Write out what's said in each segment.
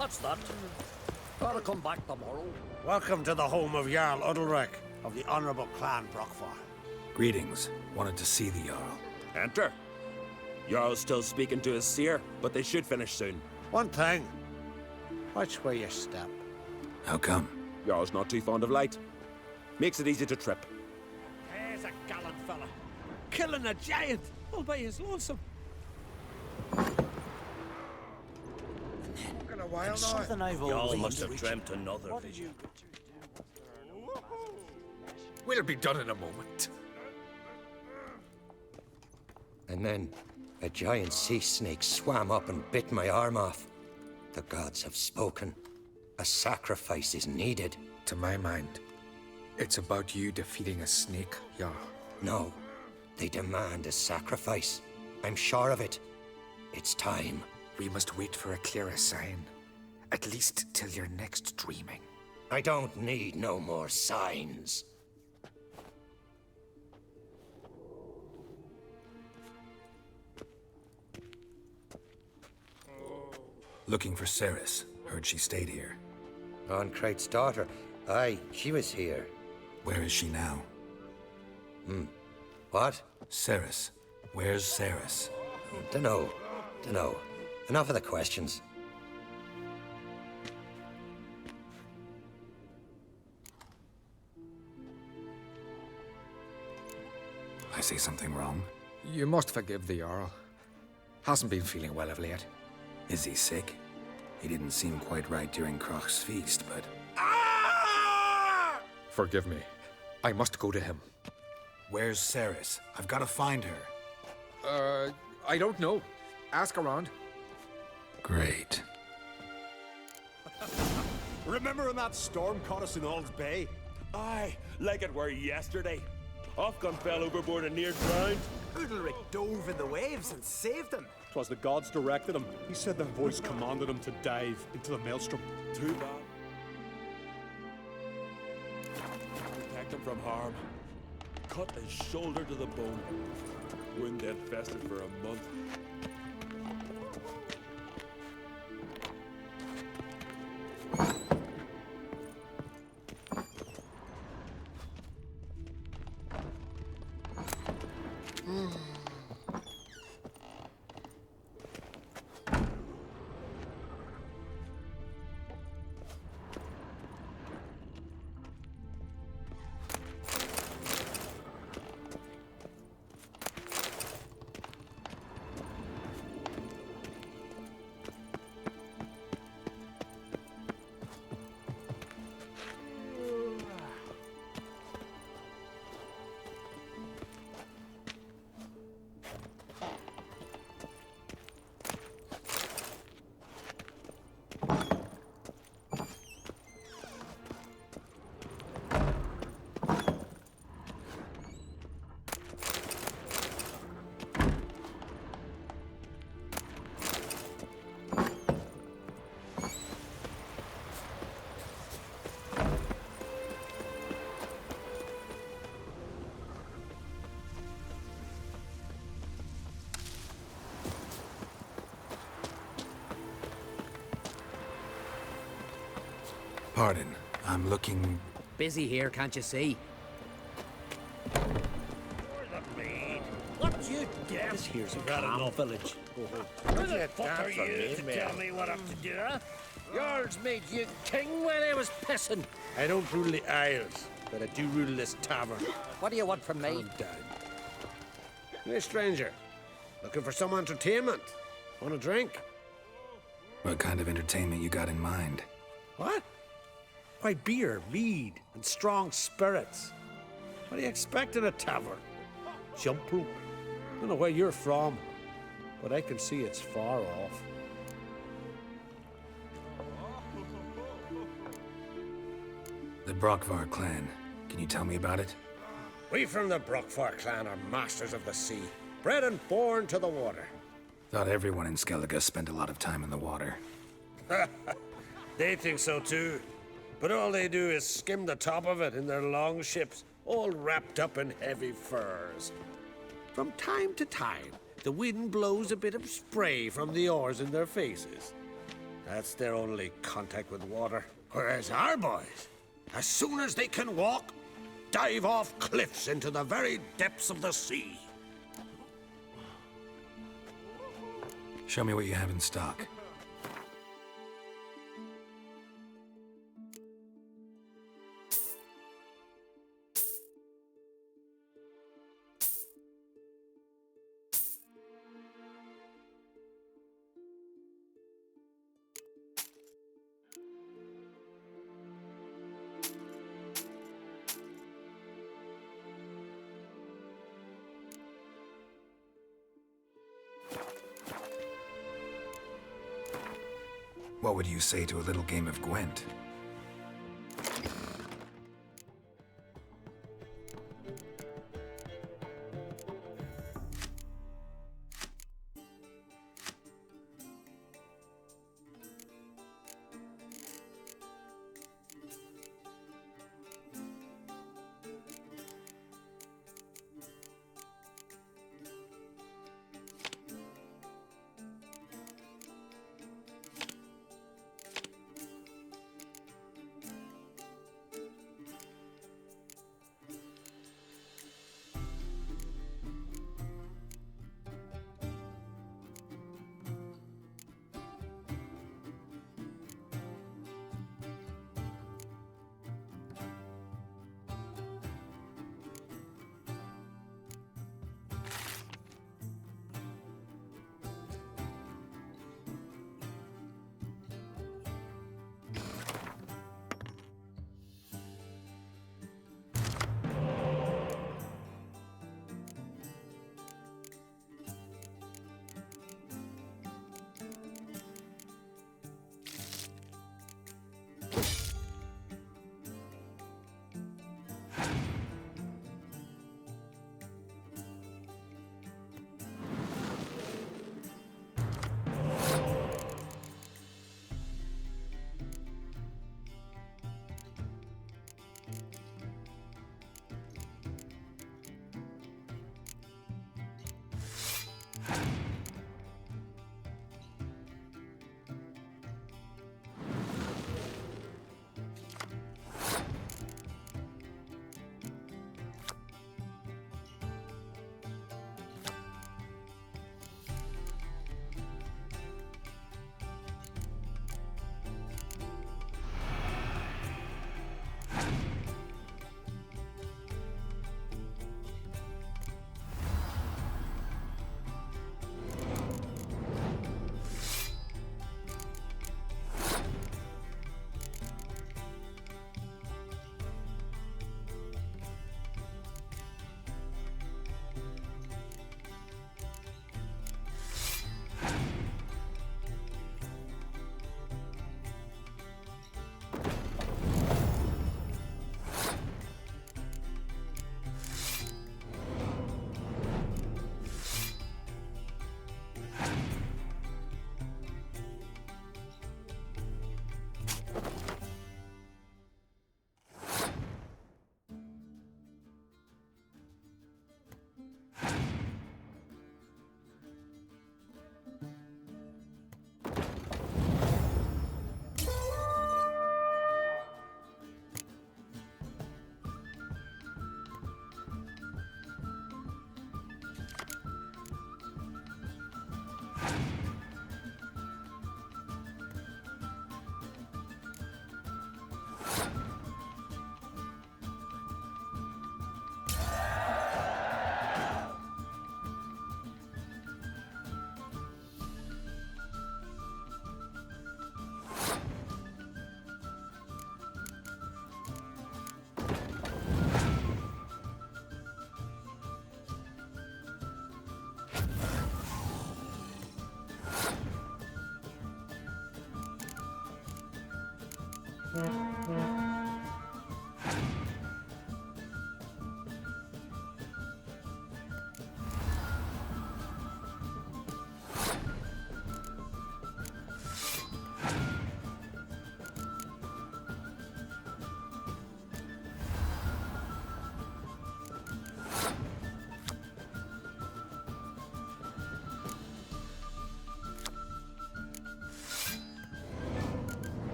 What's that? Gotta come back tomorrow. Welcome to the home of Jarl Udalric of the Honourable Clan Brockfar. Greetings. Wanted to see the Jarl. Enter. Jarl's still speaking to his seer, but they should finish soon. One thing. Watch where you step. How come? Jarl's not too fond of light. Makes it easy to trip. There's a gallant fella. Killing a giant all by his lonesome. Got a while Something I've Y'all always must have dreamt another vision. We'll be done in a moment. And then a giant sea snake swam up and bit my arm off. The gods have spoken. A sacrifice is needed. To my mind, it's about you defeating a snake, Jarl. No, they demand a sacrifice. I'm sure of it. It's time. We must wait for a clearer sign. At least till your next dreaming. I don't need no more signs. Looking for Ceres. Heard she stayed here. Onkrate's daughter. Aye, she was here. Where is she now? What? Ceres. Where's Ceres? Dunno. Enough of the questions. I say something wrong? You must forgive the Jarl. Hasn't been feeling well of late. Is he sick? He didn't seem quite right during Crach's feast, but... Forgive me. I must go to him. Where's Ceres? I've got to find her. I don't know. Ask around. Great. Remember when that storm caught us in Ald's Bay? Aye, like it were yesterday. Ofcom fell overboard and near drowned. Udalric dove in the waves and saved him. 'Twas the gods directed him. He said their voice commanded him to dive into the maelstrom. Too bad. Protect him from harm. Cut his shoulder to the bone. Wound had festered for a month. Pardon. I'm looking... Busy here, can't you see? What you get? This here's a calm village. Who the fuck are you to tell me what I'm to do? Yours made you king when I was pissing. I don't rule the Isles, but I do rule this tavern. What do you want from me? I'm down. Hey, stranger. Looking for some entertainment? Want a drink? What kind of entertainment you got in mind? What? Why, beer, mead, and strong spirits. What do you expect in a tavern? Jump rope. I don't know where you're from, but I can see it's far off. The Brockvar clan. Can you tell me about it? We from the Brockfar clan are masters of the sea, bred and born to the water. Thought everyone in Skellige spent a lot of time in the water. They think so too. But all they do is skim the top of it in their long ships, all wrapped up in heavy furs. From time to time, the wind blows a bit of spray from the oars in their faces. That's their only contact with water. Whereas our boys, as soon as they can walk, dive off cliffs into the very depths of the sea. Show me what you have in stock. What would you say to a little game of Gwent?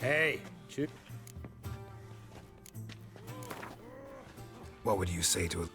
Hey, What would you say to a...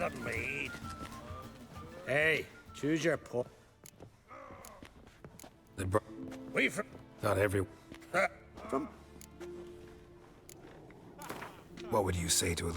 the mead. Hey, choose your po. We from... Not every. From What would you say to a?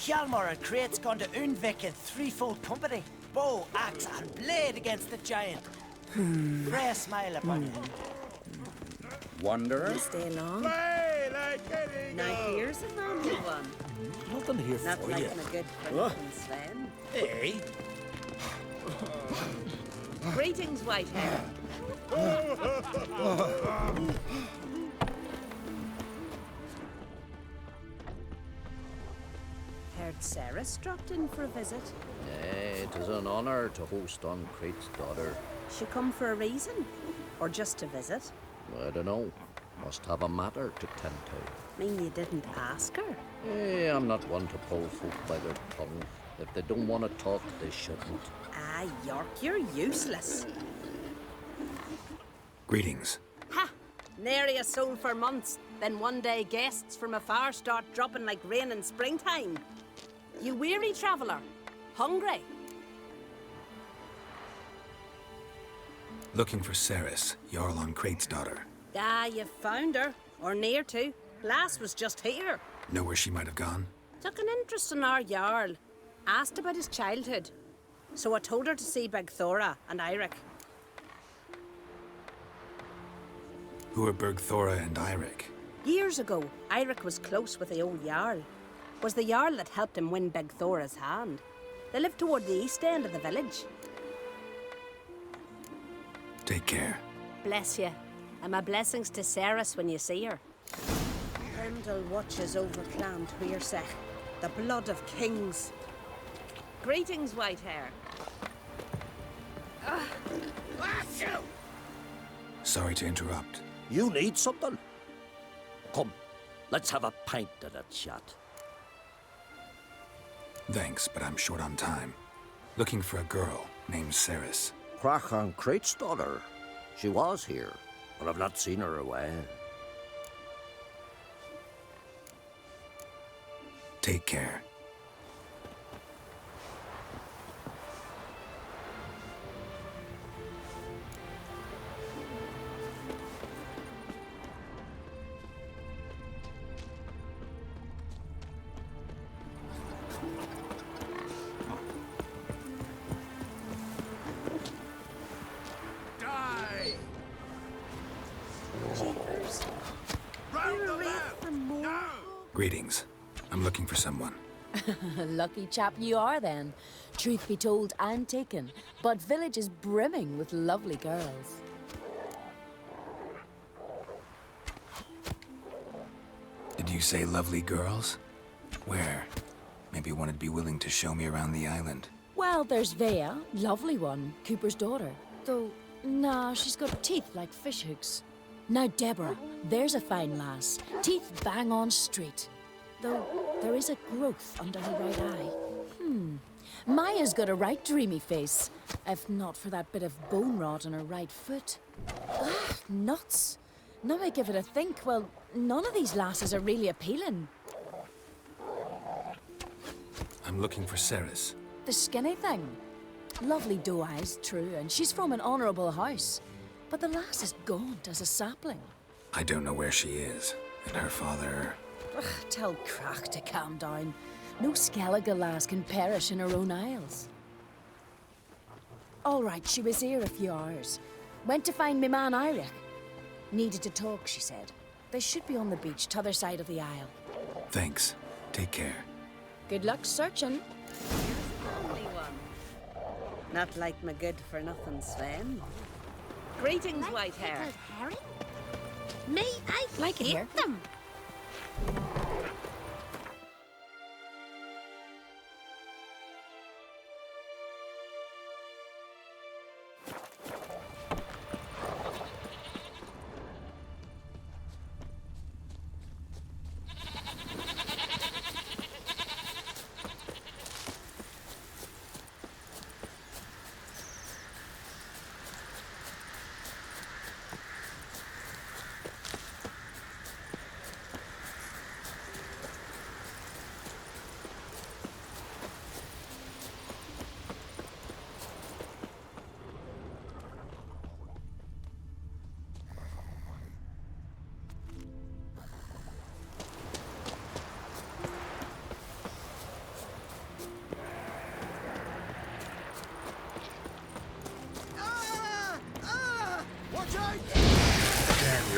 Hjalmar and Crate's gone to Unvik in threefold company. Bow, axe, and blade against the giant. Pray a smile upon you. Wanderer? You stay long. Play like an Now eagle. here's a lonely one. Nothing here Not for like you. a good friend, Sven. Hey, Greetings, Whitehair. Heard Ceres dropped in for a visit. Nay, it is an honor to host on Crate's daughter. She come for a reason? Or just to visit? I don't know. Must have a matter to tend to. Mean you didn't ask her? I'm not one to pull folk by their tongue. If they don't want to talk, they shouldn't. Ah, York, you're useless. Greetings. Ha! Nary a soul for months. Then one day guests from afar start dropping like rain in springtime. You weary traveller? Hungry? Looking for Ceres, Jarl on Crate's daughter. Ah, you found her. Or near to. Lass was just here. Know where she might have gone? Took an interest in our Jarl. Asked about his childhood. So I told her to see Bergthora and Eirik. Who are Bergthora and Eirik? Years ago, Eirik was close with the old Jarl. Was the Jarl that helped him win Bergthora's hand. They lived toward the east end of the village. Take care. Bless you. And my blessings to Ceres when you see her. Grendel watches over Clan Tuirsech, the blood of kings. Greetings, Whitehair. Sorry to interrupt. You need something? Come, let's have a pint and a chat. Thanks, but I'm short on time. Looking for a girl named Ceres. Crachan Crate's daughter. She was here, but I've not seen her away. Take care. Greetings. I'm looking for someone. Lucky chap you are then. Truth be told, I'm taken, but village is brimming with lovely girls. Did you say lovely girls? Where? Maybe one would be willing to show me around the island. Well, there's Vea, lovely one, Cooper's daughter. Though, nah, she's got teeth like fishhooks. Now Deborah, there's a fine lass. Teeth bang on straight. Though, there is a growth under her right eye. Maya's got a right dreamy face. If not for that bit of bone rot on her right foot. Ah, nuts. Now I give it a think, well, none of these lasses are really appealing. I'm looking for Ceres. The skinny thing. Lovely doe eyes, true, and she's from an honourable house. But the lass is gaunt as a sapling. I don't know where she is, and her father... Ugh, tell Crack to calm down. No Skellige lass can perish in her own isles. All right, she was here a few hours. Went to find me man Eirik. Needed to talk, she said. They should be on the beach, t'other side of the isle. Thanks. Take care. Good luck searching. Only one. Not like my good-for-nothing Sven. Greetings, Whitehair. Herring? Me, I Like it hate here. them.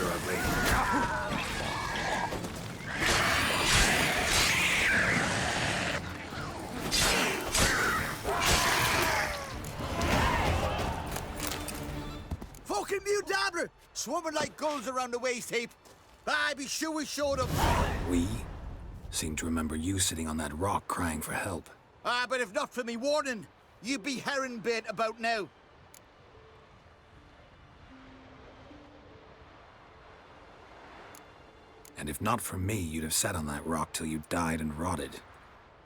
ugly. Fucking Mudabra! Swarming like gulls around the waist heap. I be sure we showed them. We seem to remember you sitting on that rock crying for help. But if not for me warning, you'd be herring bait about now. And if not for me, you'd have sat on that rock till you died and rotted.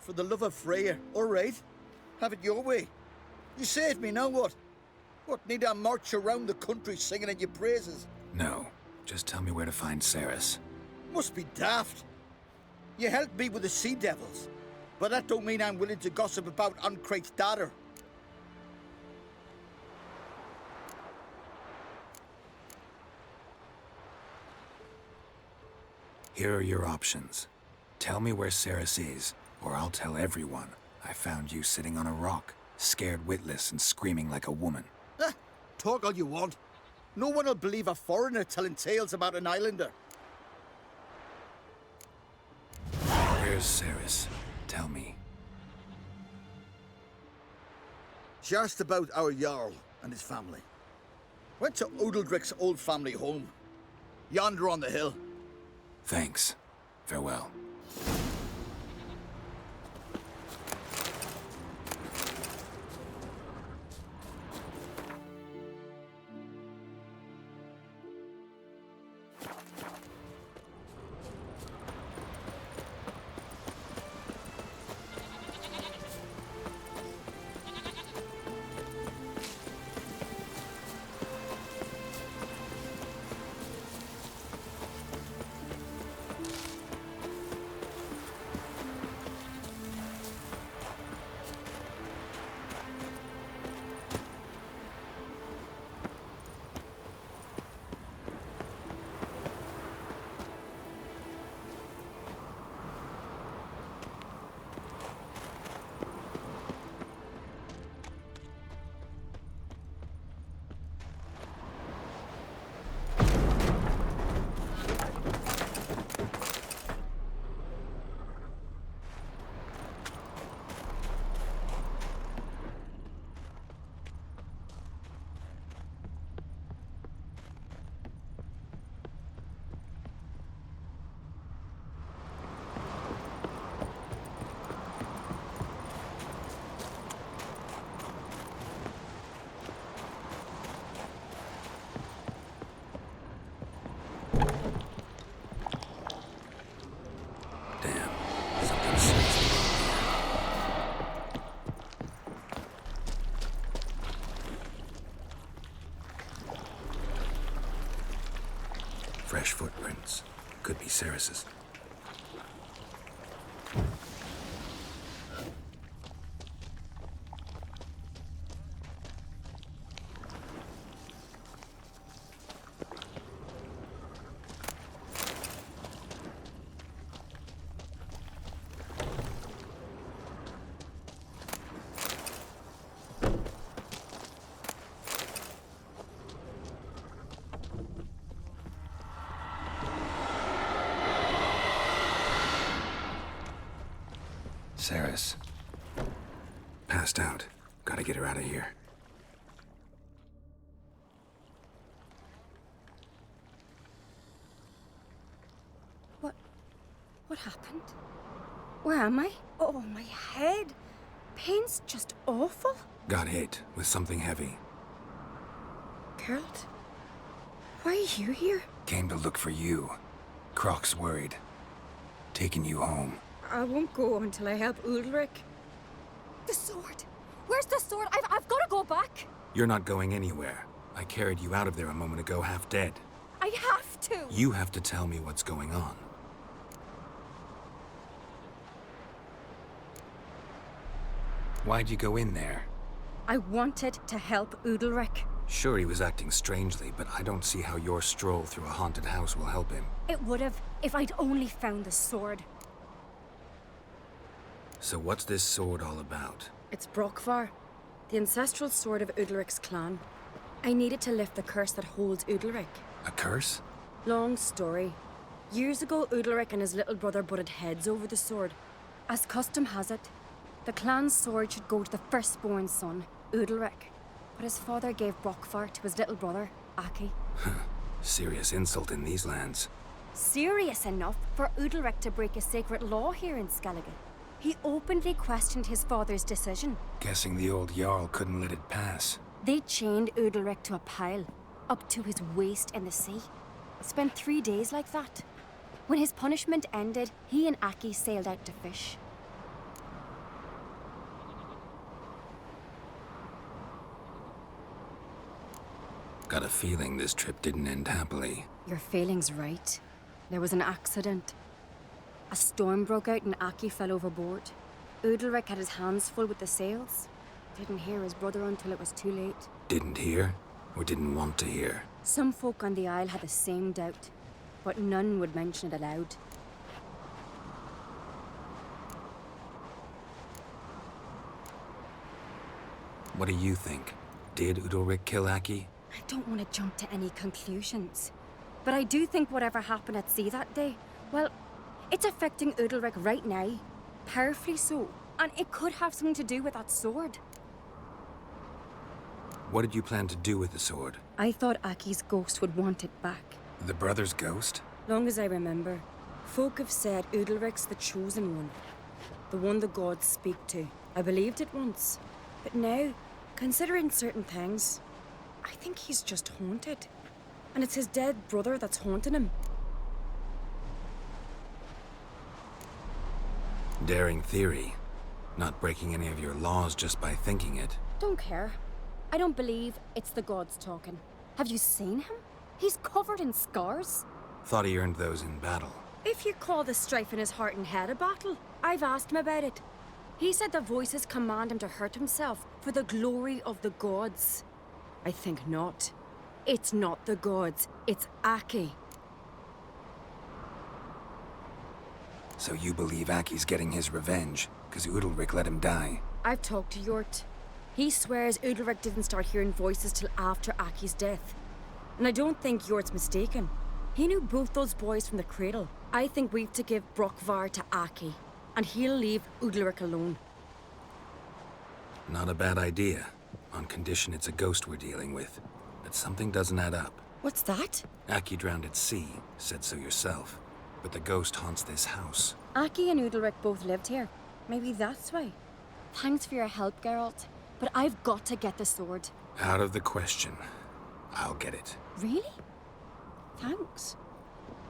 For the love of Freya, all right. Have it your way. You saved me, now what? What, need I march around the country singing at your praises? No, just tell me where to find Ceres. Must be daft. You helped me with the Sea Devils, but that don't mean I'm willing to gossip about Uncrate's daughter. Here are your options. Tell me where Ceres is, or I'll tell everyone I found you sitting on a rock, scared witless and screaming like a woman. Talk all you want. No one will believe a foreigner telling tales about an islander. Where's Ceres? Tell me. She asked about our Jarl and his family. Went to Udaldric's old family home. Yonder on the hill. Thanks. Farewell. Fresh footprints. Could be Ceres's. Ceres. Passed out. Gotta get her out of here. What happened? Where am I? Oh, my head. Pain's just awful. Got hit with something heavy. Geralt? Why are you here? Came to look for you. Croc's worried. Taking you home. I won't go until I help Ulrich. The sword! Where's the sword? I've got to go back! You're not going anywhere. I carried you out of there a moment ago, half dead. I have to! You have to tell me what's going on. Why'd you go in there? I wanted to help Ulrich. Sure, he was acting strangely, but I don't see how your stroll through a haunted house will help him. It would have, if I'd only found the sword. So what's this sword all about? It's Brokvar, the ancestral sword of Udalric's clan. I needed to lift the curse that holds Udalric. A curse? Long story. Years ago, Udalric and his little brother butted heads over the sword. As custom has it, the clan's sword should go to the firstborn son, Udalric. But his father gave Brockvar to his little brother, Aki. Serious insult in these lands. Serious enough for Udalric to break a sacred law here in Skellige. He openly questioned his father's decision. Guessing the old Jarl couldn't let it pass. They chained Udalric to a pile, up to his waist in the sea. Spent 3 days like that. When his punishment ended, he and Aki sailed out to fish. Got a feeling this trip didn't end happily. Your feeling's right. There was an accident. A storm broke out and Aki fell overboard. Udalric had his hands full with the sails. Didn't hear his brother until it was too late. Didn't hear? Or didn't want to hear? Some folk on the Isle had the same doubt, but none would mention it aloud. What do you think? Did Udalric kill Aki? I don't want to jump to any conclusions, but I do think whatever happened at sea that day, well, it's affecting Udalric right now. Powerfully so, and it could have something to do with that sword. What did you plan to do with the sword? I thought Aki's ghost would want it back. The brother's ghost? Long as I remember, folk have said Udalric's the chosen one. The one the gods speak to. I believed it once. But now, considering certain things, I think he's just haunted. And it's his dead brother that's haunting him. Daring theory. Not breaking any of your laws just by thinking it. Don't care. I don't believe it's the gods talking. Have you seen him? He's covered in scars. Thought he earned those in battle. If you call the strife in his heart and head a battle, I've asked him about it. He said the voices command him to hurt himself for the glory of the gods. I think not. It's not the gods, it's Aki. So you believe Aki's getting his revenge, because Udalric let him die? I've talked to Yort. He swears Udalric didn't start hearing voices till after Aki's death. And I don't think Yort's mistaken. He knew both those boys from the cradle. I think we've to give Brockvar to Aki, and he'll leave Udalric alone. Not a bad idea, on condition it's a ghost we're dealing with. But something doesn't add up. What's that? Aki drowned at sea, said so yourself. But the ghost haunts this house. Aki and Udalric both lived here. Maybe that's why. Thanks for your help, Geralt. But I've got to get the sword. Out of the question. I'll get it. Really? Thanks.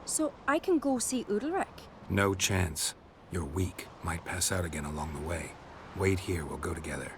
So I can go see Udalric? No chance. You're weak. Might pass out again along the way. Wait here, we'll go together.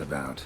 About.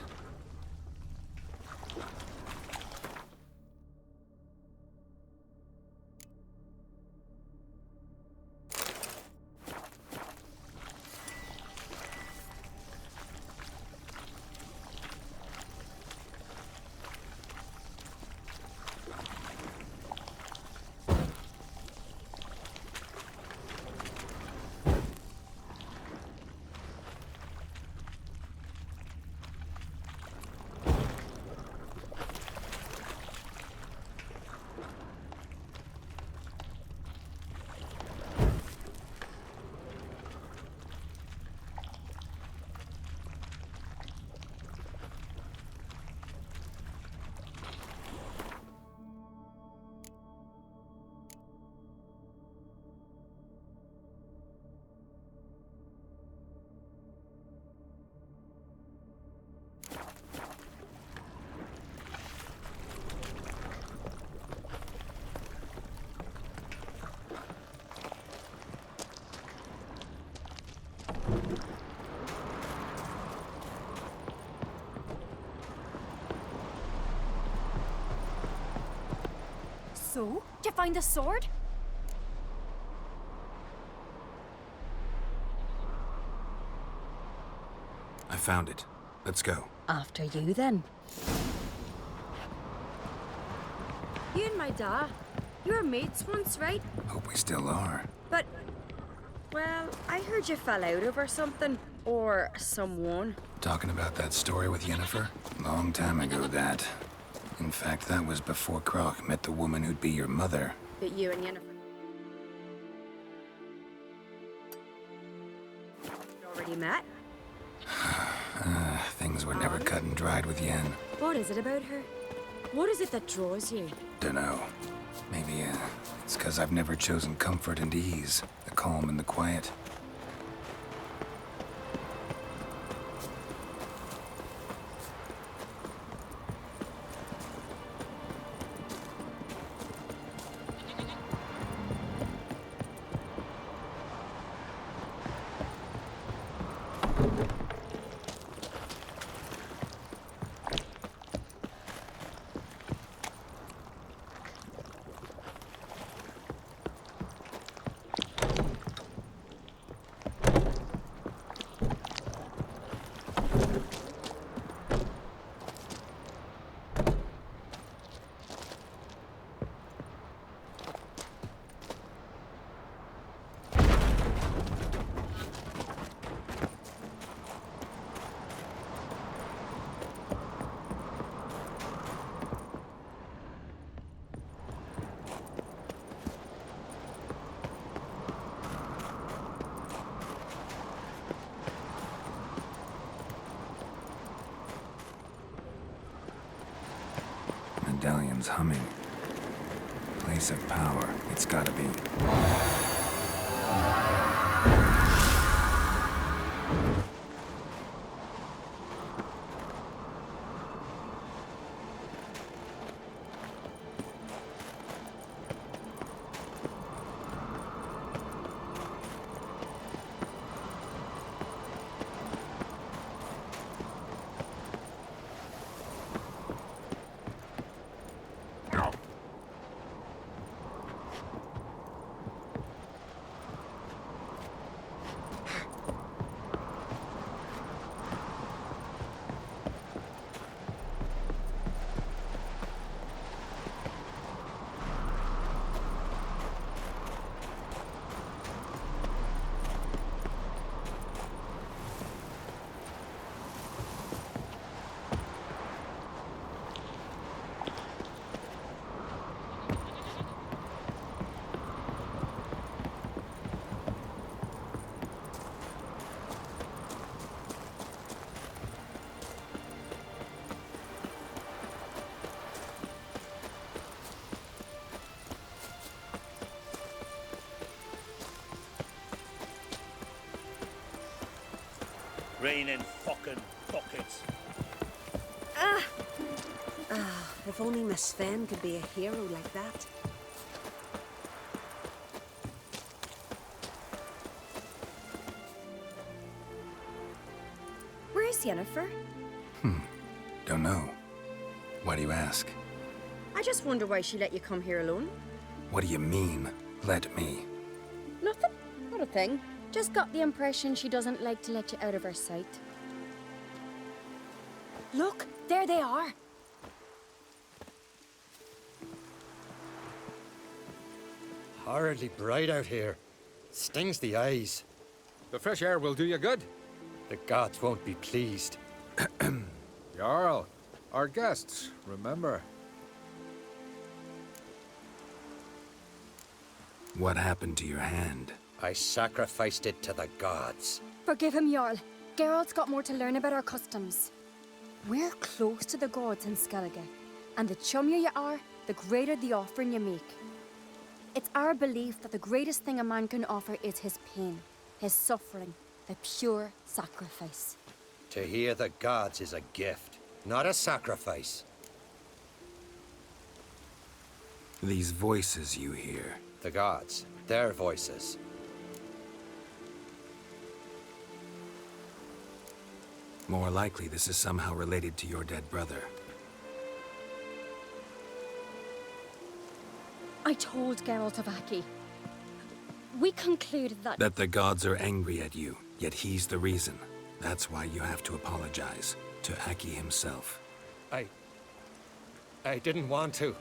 So, did you find the sword? I found it. Let's go. After you, then. You and my dad, you were mates once, right? Hope we still are. But, well, I heard you fell out over something. Or someone. Talking about that story with Yennefer? Long time ago, that. In fact, that was before Croc met the woman who'd be your mother. But you and Yennefer already met? Things were never cut and dried with Yen. What is it about her? What is it that draws you? Dunno. Maybe, it's 'cause I've never chosen comfort and ease. The calm and the quiet. Medallion's humming. Place of power. It's gotta be. Raining fucking buckets. If only Miss Sven could be a hero like that. Where is Yennefer? Don't know. Why do you ask? I just wonder why she let you come here alone. What do you mean, let me? Nothing. Not a thing. Just got the impression she doesn't like to let you out of her sight. Look, there they are. Horridly bright out here. Stings the eyes. The fresh air will do you good. The gods won't be pleased. Jarl, our guests, remember. What happened to your hand? I sacrificed it to the gods. Forgive him, Jarl. Geralt's got more to learn about our customs. We're close to the gods in Skellige, and the chummier you are, the greater the offering you make. It's our belief that the greatest thing a man can offer is his pain, his suffering, the pure sacrifice. To hear the gods is a gift, not a sacrifice. These voices you hear. The gods, their voices. More likely this is somehow related to your dead brother. I told Geralt of Aki. We concluded that... That the gods are angry at you, yet he's the reason. That's why you have to apologize to Aki himself. I didn't want to.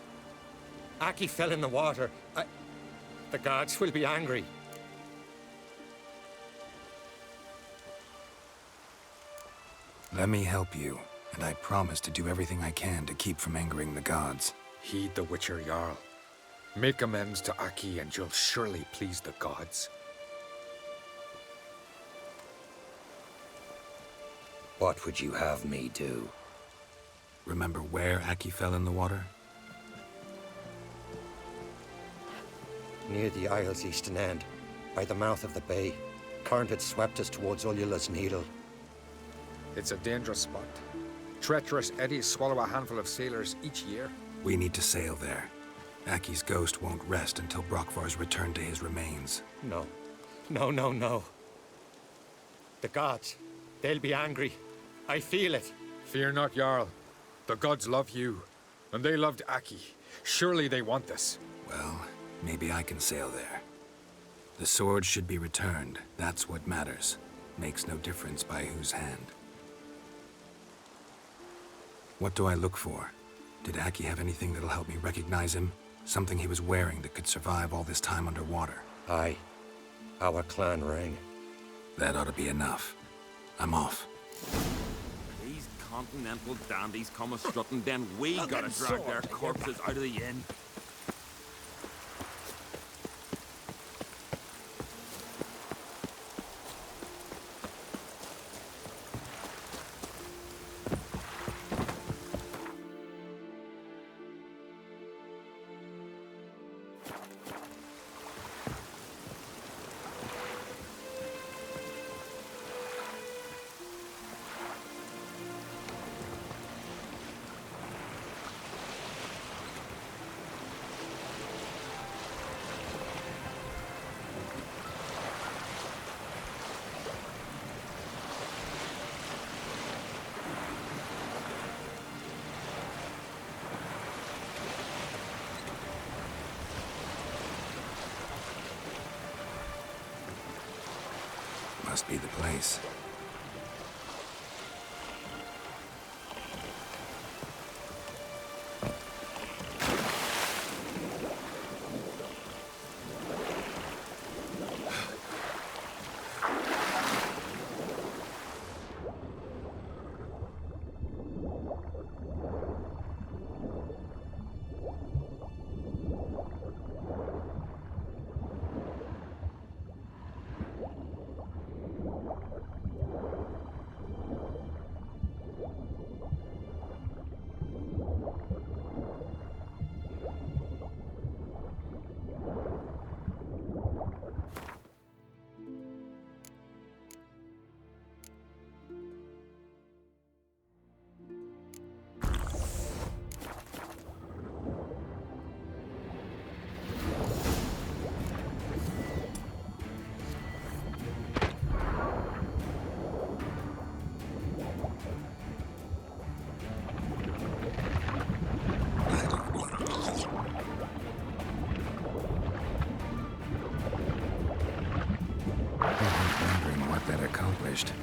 Aki fell in the water. The gods will be angry. Let me help you, and I promise to do everything I can to keep from angering the gods. Heed the Witcher Jarl. Make amends to Aki and you'll surely please the gods. What would you have me do? Remember where Aki fell in the water? Near the isle's eastern end, by the mouth of the bay. Current had swept us towards Ullula's Needle. It's a dangerous spot. Treacherous eddies swallow a handful of sailors each year. We need to sail there. Aki's ghost won't rest until Brokvar's returned to his remains. No. The gods, they'll be angry. I feel it. Fear not, Jarl. The gods love you, and they loved Aki. Surely they want this. Well, maybe I can sail there. The sword should be returned. That's what matters. Makes no difference by whose hand. What do I look for? Did Aki have anything that'll help me recognize him? Something he was wearing that could survive all this time underwater? Aye. Our clan ring. That ought to be enough. I'm off. These continental dandies come a-strutting, then we gotta drag their corpses out of the inn. Must be the place.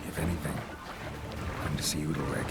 If anything. Time to see Udalric.